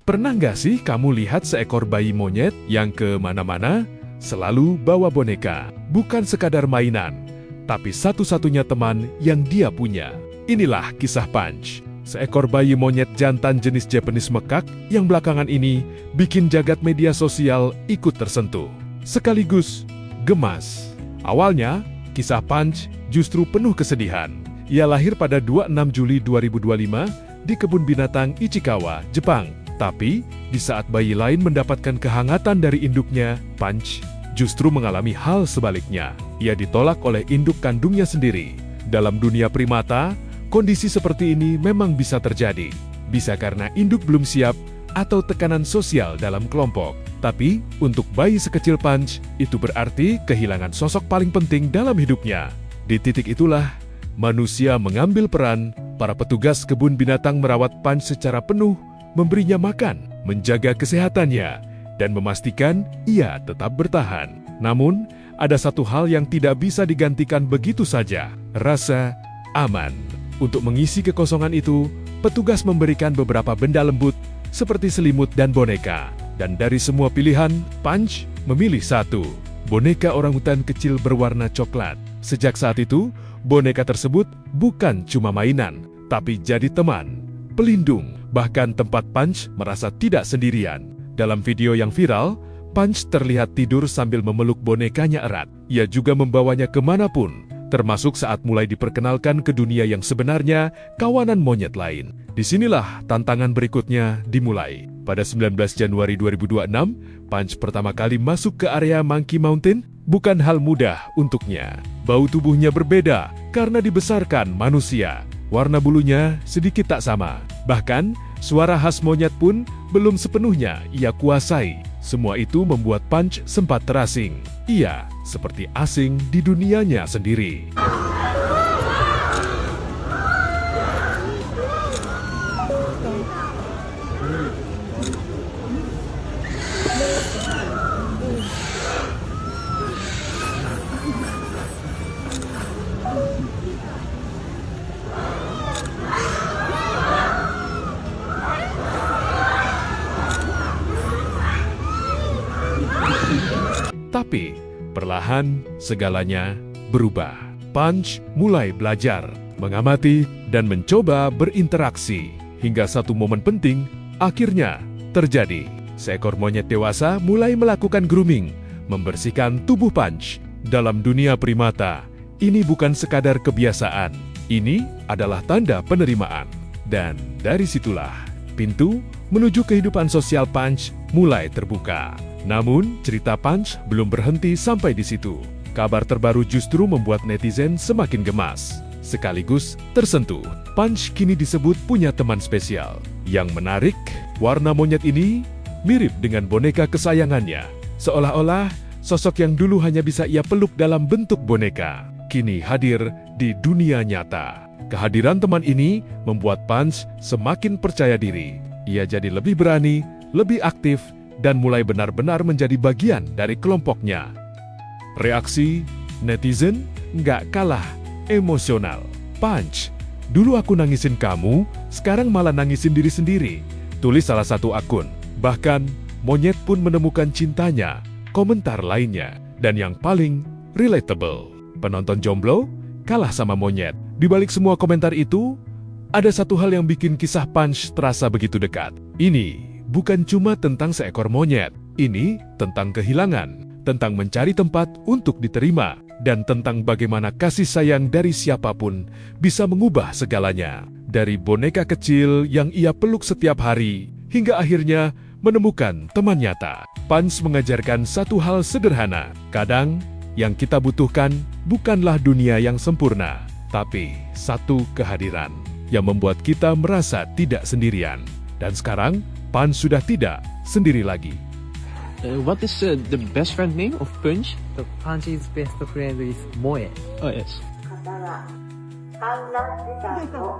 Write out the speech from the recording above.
Pernah nggak sih kamu lihat seekor bayi monyet yang kemana-mana selalu bawa boneka? Bukan sekadar mainan, tapi satu-satunya teman yang dia punya. Inilah kisah Punch, seekor bayi monyet jantan jenis Japanese Macaque yang belakangan ini bikin jagat media sosial ikut tersentuh, sekaligus gemas. Awalnya, kisah Punch justru penuh kesedihan. Ia lahir pada 26 Juli 2025 di kebun binatang Ichikawa, Jepang. Tapi, di saat bayi lain mendapatkan kehangatan dari induknya, Punch justru mengalami hal sebaliknya. Ia ditolak oleh induk kandungnya sendiri. Dalam dunia primata, kondisi seperti ini memang bisa terjadi. Bisa karena induk belum siap atau tekanan sosial dalam kelompok. Tapi, untuk bayi sekecil Punch, itu berarti kehilangan sosok paling penting dalam hidupnya. Di titik itulah, manusia mengambil peran. Para petugas kebun binatang merawat Punch secara penuh, memberinya makan, menjaga kesehatannya, dan memastikan ia tetap bertahan. Namun, ada satu hal yang tidak bisa digantikan begitu saja, rasa aman. Untuk mengisi kekosongan itu, petugas memberikan beberapa benda lembut seperti selimut dan boneka. Dan dari semua pilihan, Punch memilih satu, boneka orangutan kecil berwarna coklat. Sejak saat itu, boneka tersebut bukan cuma mainan, tapi jadi teman, pelindung, bahkan tempat Punch merasa tidak sendirian. Dalam video yang viral, Punch terlihat tidur sambil memeluk bonekanya erat. Ia juga membawanya kemanapun, termasuk saat mulai diperkenalkan ke dunia yang sebenarnya kawanan monyet lain. Disinilah tantangan berikutnya dimulai. Pada 19 Januari 2026, Punch pertama kali masuk ke area Monkey Mountain. Bukan hal mudah untuknya. Bau tubuhnya berbeda karena dibesarkan manusia. Warna bulunya sedikit tak sama. Bahkan, suara khas monyet pun belum sepenuhnya ia kuasai. Semua itu membuat Punch sempat terasing. Ia seperti asing di dunianya sendiri. Tapi, perlahan segalanya berubah. Punch mulai belajar, mengamati, dan mencoba berinteraksi. Hingga satu momen penting akhirnya terjadi. Seekor monyet dewasa mulai melakukan grooming, membersihkan tubuh Punch. Dalam dunia primata, ini bukan sekadar kebiasaan. Ini adalah tanda penerimaan. Dan dari situlah, pintu menuju kehidupan sosial Punch mulai terbuka. Namun, cerita Punch belum berhenti sampai di situ. Kabar terbaru justru membuat netizen semakin gemas, sekaligus tersentuh. Punch kini disebut punya teman spesial. Yang menarik, warna monyet ini mirip dengan boneka kesayangannya. Seolah-olah sosok yang dulu hanya bisa ia peluk dalam bentuk boneka, kini hadir di dunia nyata. Kehadiran teman ini membuat Punch semakin percaya diri. Ia jadi lebih berani, lebih aktif, dan mulai benar-benar menjadi bagian dari kelompoknya. Reaksi netizen nggak kalah emosional. Punch, dulu aku nangisin kamu, sekarang malah nangisin diri sendiri, tulis salah satu akun. Bahkan, monyet pun menemukan cintanya, komentar lainnya. Dan yang paling relatable, penonton jomblo kalah sama monyet. Di balik semua komentar itu, ada satu hal yang bikin kisah Punch terasa begitu dekat. Ini bukan cuma tentang seekor monyet, ini tentang kehilangan, tentang mencari tempat untuk diterima, dan tentang bagaimana kasih sayang dari siapapun bisa mengubah segalanya. Dari boneka kecil yang ia peluk setiap hari, hingga akhirnya menemukan teman nyata. Punch mengajarkan satu hal sederhana, kadang yang kita butuhkan bukanlah dunia yang sempurna, tapi satu kehadiran yang membuat kita merasa tidak sendirian. Dan sekarang, Punch sudah tidak sendiri lagi. What is the best friend name of Punch? The Punch's best friend is Moe. Oh yes. 方は観覧時間を